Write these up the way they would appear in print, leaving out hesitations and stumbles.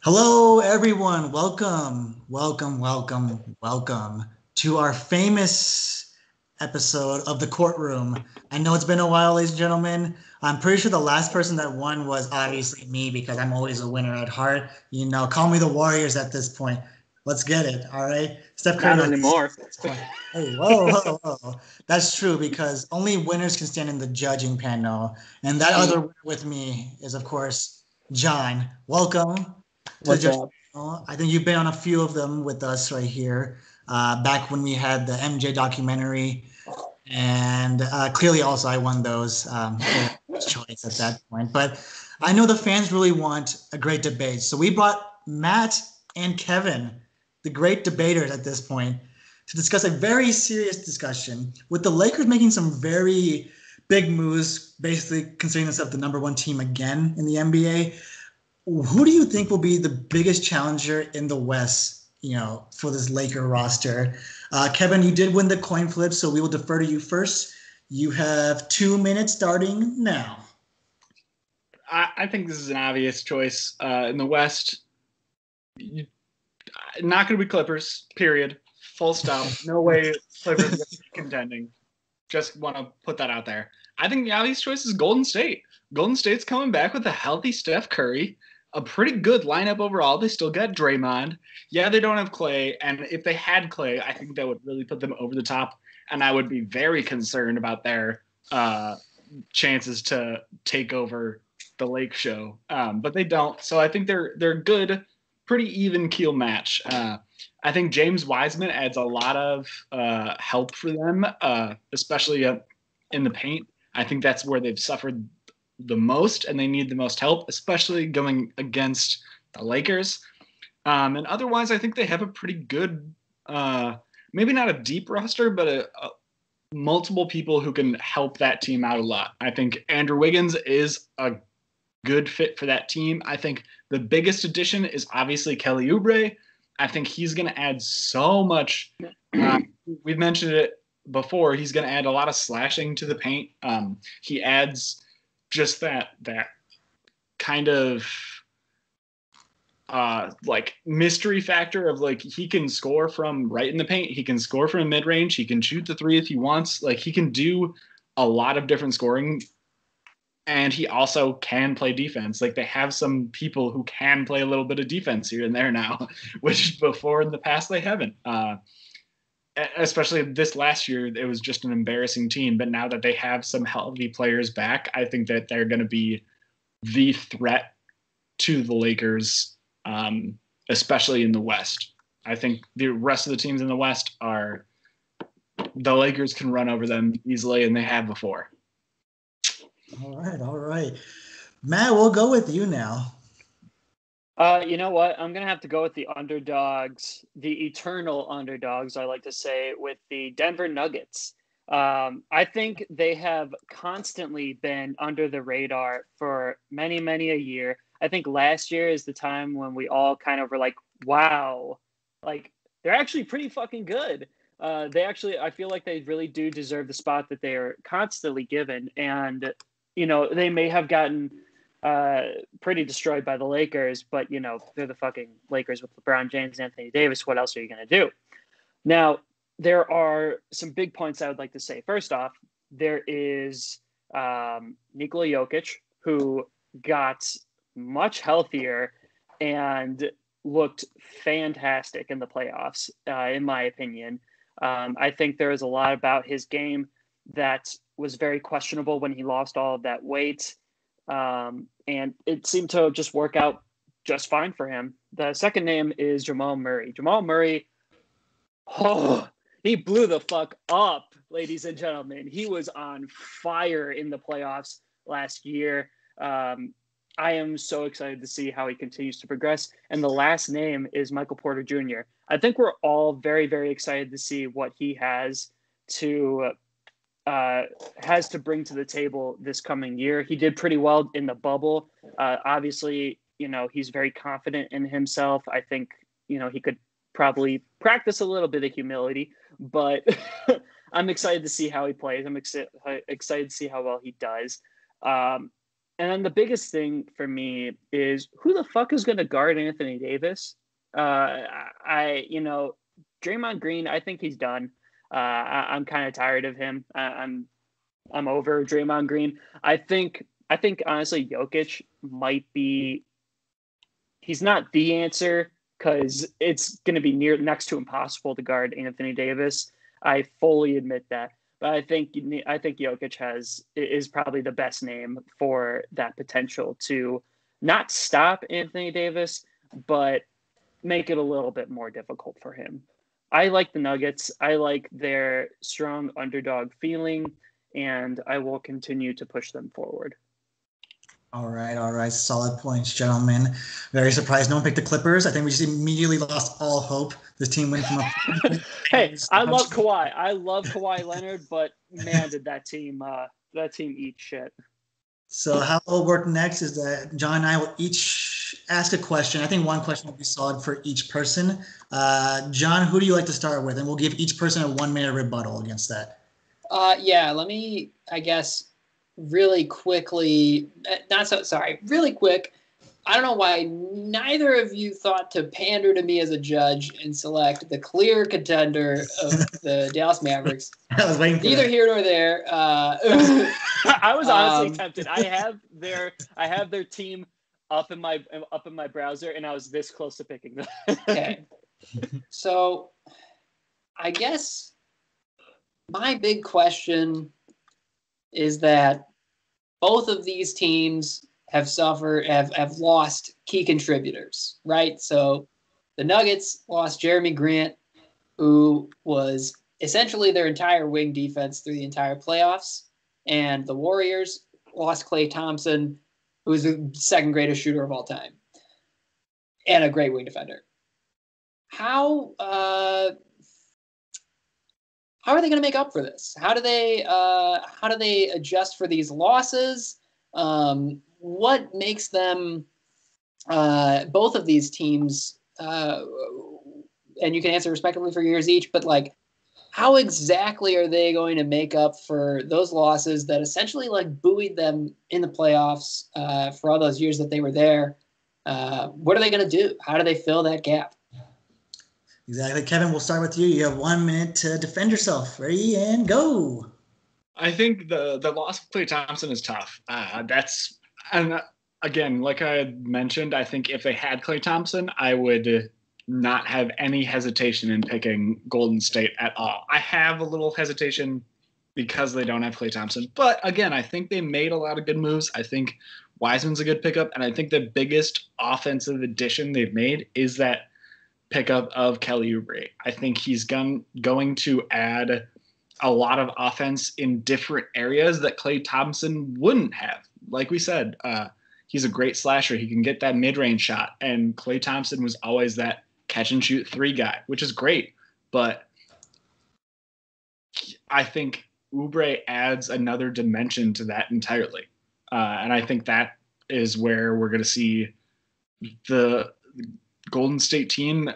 Hello, everyone. Welcome to our famous episode of The Courtroom. I know it's been a while, ladies and gentlemen. I'm pretty sure the last person that won was obviously me because I'm always a winner at heart. Call me the Warriors at this point. Let's get it. All right. Steph Curry Not knows this anymore. at this point. Hey, whoa. That's true because only winners can stand in the judging panel. And that other winner with me is, of course, John. Welcome to the What's judging up? panel. I think you've been on a few of them with us right here. Back when we had the MJ documentary, and clearly also I won those choice at that point. But I know the fans really want a great debate, so we brought Matt and Kevin, the great debaters at this point, to discuss a very serious discussion with the Lakers making some very big moves, basically considering themselves the number one team again in the NBA. Who do you think will be the biggest challenger in the West, for this Laker roster? Kevin, you did win the coin flip, so we will defer to you first. You have 2 minutes starting now. I think this is an obvious choice. In the West, not going to be Clippers, period. Full stop. No way Clippers are contending. Just want to put that out there. I think the obvious choice is Golden State. Golden State's coming back with a healthy Steph Curry. A pretty good lineup overall. They still got Draymond. Yeah, they don't have Clay. And if they had Clay, I think that would really put them over the top. And I would be very concerned about their chances to take over the Lake Show. But they don't. So I think they're good, pretty even keel match. I think James Wiseman adds a lot of help for them, especially in the paint. I think that's where they've suffered the most, and they need the most help, especially going against the Lakers. And otherwise, I think they have a pretty good, maybe not a deep roster, but a multiple people who can help that team out a lot. I think Andrew Wiggins is a good fit for that team. I think the biggest addition is obviously Kelly Oubre. I think he's going to add so much. We've mentioned it before. He's going to add a lot of slashing to the paint. He adds just that kind of like mystery factor of like he can score from right in the paint. He can score from mid range. He can shoot the three if he wants. Like he can do a lot of different scoring. And he also can play defense. Like they have some people who can play a little bit of defense here and there now, which before in the past they haven't. Especially this last year, it was just an embarrassing team. But now that they have some healthy players back, I think that they're going to be the threat to the Lakers, especially in the West. I think the rest of the teams in the West the Lakers can run over them easily, and they have before. All right. Matt, we'll go with you now. You know what? I'm going to have to go with the underdogs, the eternal underdogs, I like to say, with the Denver Nuggets. I think they have constantly been under the radar for many, many a year. I think last year is the time when we all kind of were like, wow, like they're actually pretty fucking good. I feel like they really do deserve the spot that they are constantly given. And, they may have gotten pretty destroyed by the Lakers, but they're the fucking Lakers with LeBron James and Anthony Davis. What else are you going to do? Now, there are some big points I would like to say. First off, there is Nikola Jokic, who got much healthier and looked fantastic in the playoffs, in my opinion. I think there is a lot about his game that was very questionable when he lost all of that weight. And it seemed to just work out just fine for him. The second name is Jamal Murray. Jamal Murray, he blew the fuck up, ladies and gentlemen. He was on fire in the playoffs last year. I am so excited to see how he continues to progress. And the last name is Michael Porter Jr. I think we're all very, very excited to see what he has to bring to the table this coming year. He did pretty well in the bubble. Obviously, he's very confident in himself. I think, he could probably practice a little bit of humility, but I'm excited to see how he plays. I'm excited to see how well he does. And then the biggest thing for me is who the fuck is going to guard Anthony Davis? Draymond Green, I think he's done. I'm kind of tired of him. I'm over Draymond Green. I think honestly, Jokic might be. He's not the answer because it's going to be next to impossible to guard Anthony Davis. I fully admit that. But I think Jokic is probably the best name for that potential to not stop Anthony Davis, but make it a little bit more difficult for him. I like the Nuggets. I like their strong underdog feeling, and I will continue to push them forward. All right. Solid points, gentlemen. Very surprised no one picked the Clippers. I think we just immediately lost all hope. This team went from a Hey, I love Kawhi. I love Kawhi Leonard, but man, did that team eat shit. So how it'll work next is that John and I will each ask a question. I think one question will be solid for each person. John, who do you like to start with? And we'll give each person a 1 minute rebuttal against that. Let me, I guess, really quick. I don't know why neither of you thought to pander to me as a judge and select the clear contender of the Dallas Mavericks. I was waiting for Neither that. here nor there. I was honestly tempted. I have their team up in my browser, and I was this close to picking them. Okay. So I guess my big question is that both of these teams have lost key contributors, right? So the Nuggets lost Jeremy Grant, who was essentially their entire wing defense through the entire playoffs. And the Warriors lost Klay Thompson, who is the second greatest shooter of all time and a great wing defender. How are they going to make up for this? How do they adjust for these losses? What makes them both of these teams? And you can answer respectively for yours each. But like, how exactly are they going to make up for those losses that essentially like buoyed them in the playoffs for all those years that they were there? What are they going to do? How do they fill that gap? Exactly. Kevin, we'll start with you. You have 1 minute to defend yourself. Ready and go. I think the loss of Klay Thompson is tough. And again, like I had mentioned, I think if they had Klay Thompson, I would not have any hesitation in picking Golden State at all. I have a little hesitation because they don't have Klay Thompson. But again, I think they made a lot of good moves. I think Wiseman's a good pickup. And I think the biggest offensive addition they've made is that pickup of Kelly Oubre. I think he's going to add a lot of offense in different areas that Klay Thompson wouldn't have. Like we said, he's a great slasher. He can get that mid-range shot. And Klay Thompson was always that catch-and-shoot three guy, which is great. But I think Oubre adds another dimension to that entirely. And I think that is where we're going to see the Golden State team.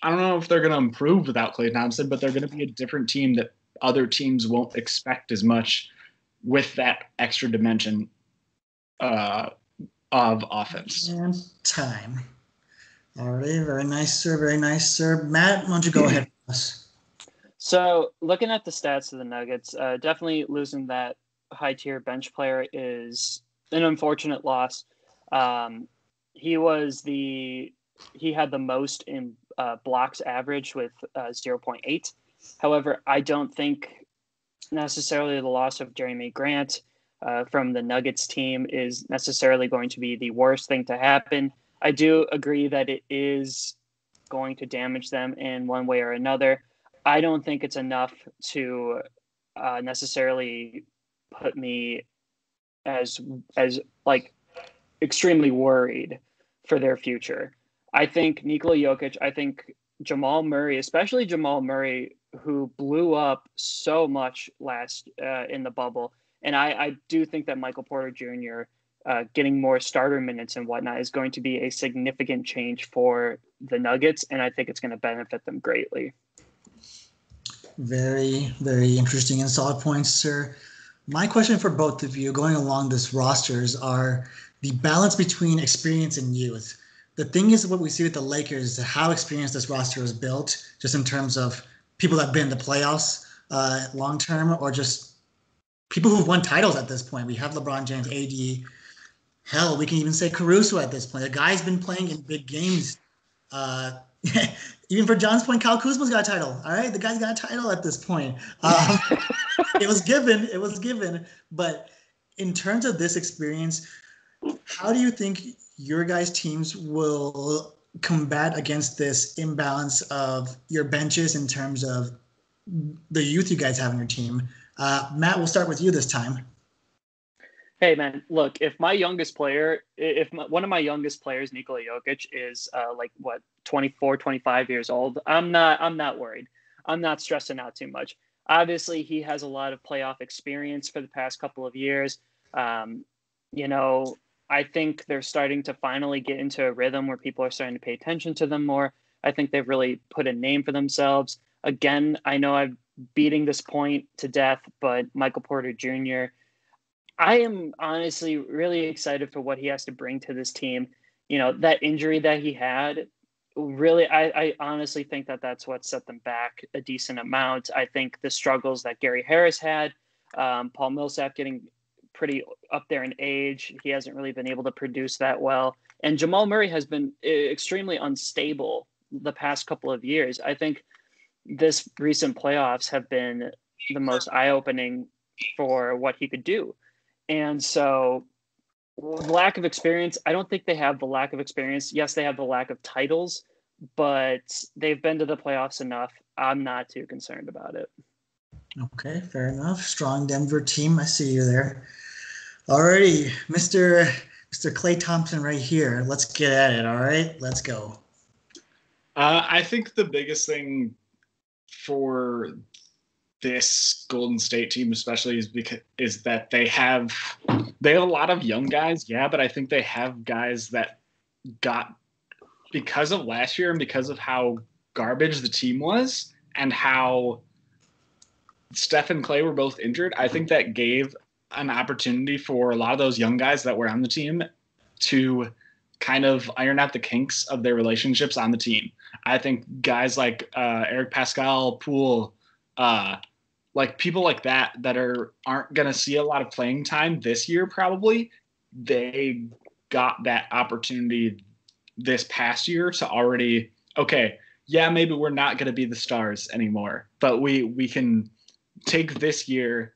I don't know if they're going to improve without Klay Thompson, but they're going to be a different team that other teams won't expect as much with that extra dimension of offense. And time. All right. Very nice, sir. Very nice, sir. Matt, why don't you go ahead with us? So looking at the stats of the Nuggets, definitely losing that high tier bench player is an unfortunate loss. He had the most in blocks average with 0.8. However, I don't think necessarily the loss of Jeremy Grant from the Nuggets team is necessarily going to be the worst thing to happen. I do agree that it is going to damage them in one way or another. I don't think it's enough to necessarily put me as like extremely worried for their future. I think Nikola Jokic, I think Jamal Murray, especially Jamal Murray, who blew up so much last in the bubble. And I do think that Michael Porter Jr. Getting more starter minutes and whatnot is going to be a significant change for the Nuggets. And I think it's going to benefit them greatly. Very, very interesting and solid points, sir. My question for both of you going along this rosters are the balance between experience and youth. The thing is what we see with the Lakers, how experienced this roster is built, just in terms of people that have been in the playoffs long term, or just people who've won titles at this point. We have LeBron James, AD. Hell, we can even say Caruso at this point. The guy's been playing in big games. Uh, even for John's point, Kyle Kuzma's got a title. All right, the guy's got a title at this point. It was given. It was given. But in terms of this experience, how do you think your guys' teams will combat against this imbalance of your benches in terms of the youth you guys have on your team? Matt, we'll start with you this time. Hey man, look, if my youngest player, one of my youngest players, Nikola Jokic, is 24, 25 years old, I'm not worried. I'm not stressing out too much. Obviously, he has a lot of playoff experience for the past couple of years. I think they're starting to finally get into a rhythm where people are starting to pay attention to them more. I think they've really put a name for themselves. Again, I know I'm beating this point to death, but Michael Porter Jr., I am honestly really excited for what he has to bring to this team. That injury that he had, really, I honestly think that that's what set them back a decent amount. I think the struggles that Gary Harris had, Paul Millsap getting pretty up there in age, he hasn't really been able to produce that well. And Jamal Murray has been extremely unstable the past couple of years. I think this recent playoffs have been the most eye-opening for what he could do. And so lack of experience, I don't think they have the lack of experience. Yes, they have the lack of titles, but they've been to the playoffs enough. I'm not too concerned about it. Okay, fair enough. Strong Denver team. I see you there. Alrighty, Mr. Klay Thompson right here. Let's get at it, all right? Let's go. I think the biggest thing for this Golden State team especially is that they have a lot of young guys, yeah, but I think they have guys that got, because of last year and because of how garbage the team was and how Steph and Klay were both injured, I think that gave an opportunity for a lot of those young guys that were on the team to kind of iron out the kinks of their relationships on the team. I think guys like Eric Pascal, Poole, like people like that aren't going to see a lot of playing time this year probably, they got that opportunity this past year to already, okay, yeah, maybe we're not going to be the stars anymore, but we can take this year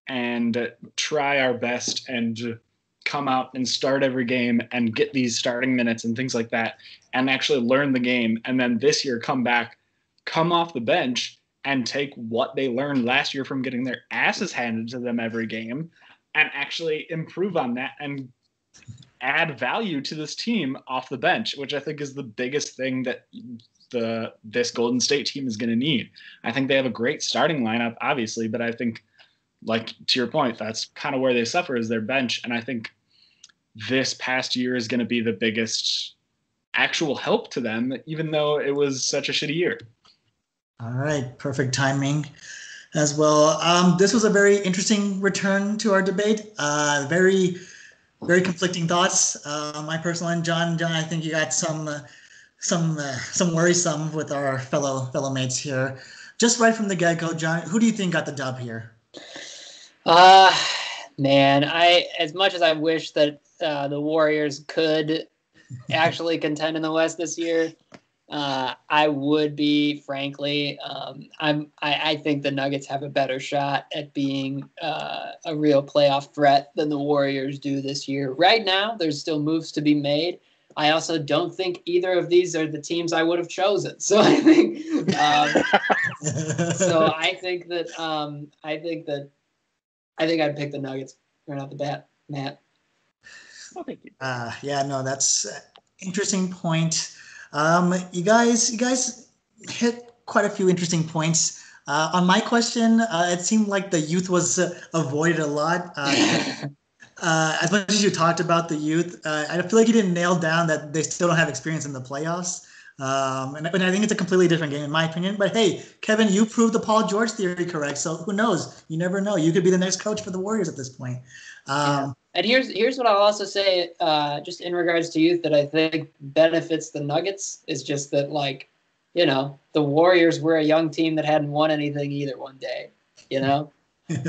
and try our best and come out and start every game and get these starting minutes and things like that and actually learn the game. And then this year come off the bench and take what they learned last year from getting their asses handed to them every game and actually improve on that and add value to this team off the bench, which I think is the biggest thing that this Golden State team is going to need. I think they have a great starting lineup, obviously, but I think, like to your point, that's kind of where they suffer is their bench. And I think this past year is going to be the biggest actual help to them, even though it was such a shitty year. All right, perfect timing as well. This was a very interesting return to our debate. Very, very conflicting thoughts. My personal and John, I think you got some worrisome with our fellow mates here. Just right from the get-go, John, who do you think got the dub here? Man, as much as I wish that the Warriors could actually contend in the West this year, I would be, frankly. I think the Nuggets have a better shot at being a real playoff threat than the Warriors do this year. Right now, there's still moves to be made. I also don't think either of these are the teams I would have chosen. So I think, I think I'd pick the Nuggets right off the bat, Matt. Oh, thank you. Yeah, no, that's an interesting point. You guys hit quite a few interesting points. On my question, it seemed like the youth was avoided a lot. As much as you talked about the youth, I feel like you didn't nail down that they still don't have experience in the playoffs. And I think it's a completely different game in my opinion. But hey, Kevin, you proved the Paul George theory correct. So who knows? You never know. You could be the next coach for the Warriors at this point. Yeah. And here's what I'll also say, just in regards to youth, that I think benefits the Nuggets is just that, like, you know, the Warriors were a young team that hadn't won anything either one day. You know,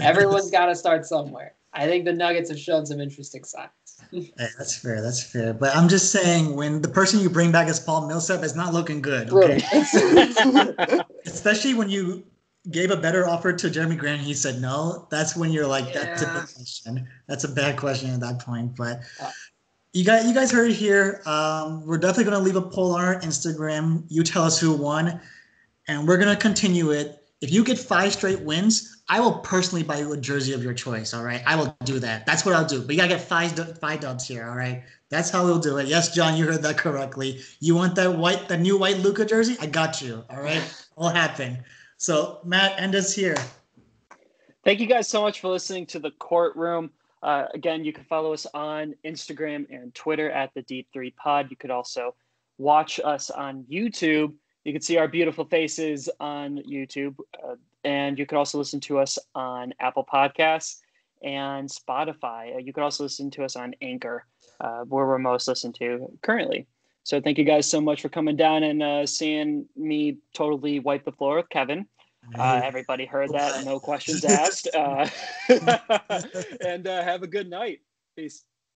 everyone's got to start somewhere. I think the Nuggets have shown some interesting signs. Hey, that's fair. That's fair. But I'm just saying, when the person you bring back as Paul Millsap is not looking good, okay? Especially when you gave a better offer to Jeremy Grant, he said no. That's when you're like, that's a big question. That's a bad question at that point. But you guys heard it here. We're definitely going to leave a poll on our Instagram. You tell us who won, and we're going to continue it. If you get 5 straight wins, I will personally buy you a jersey of your choice. All right, I will do that. That's what I'll do. But you gotta get five dubs here. All right, that's how we'll do it. Yes, John, you heard that correctly. You want that new white Luka jersey? I got you. All right, it'll happen. So Matt, end us here. Thank you guys so much for listening to the Courtroom. Again, you can follow us on Instagram and Twitter at the Deep 3 Pod. You could also watch us on YouTube. You can see our beautiful faces on YouTube, and you could also listen to us on Apple Podcasts and Spotify. You could also listen to us on Anchor, where we're most listened to currently. So thank you guys so much for coming down and seeing me totally wipe the floor with Kevin. Everybody heard that. No questions asked. And have a good night. Peace.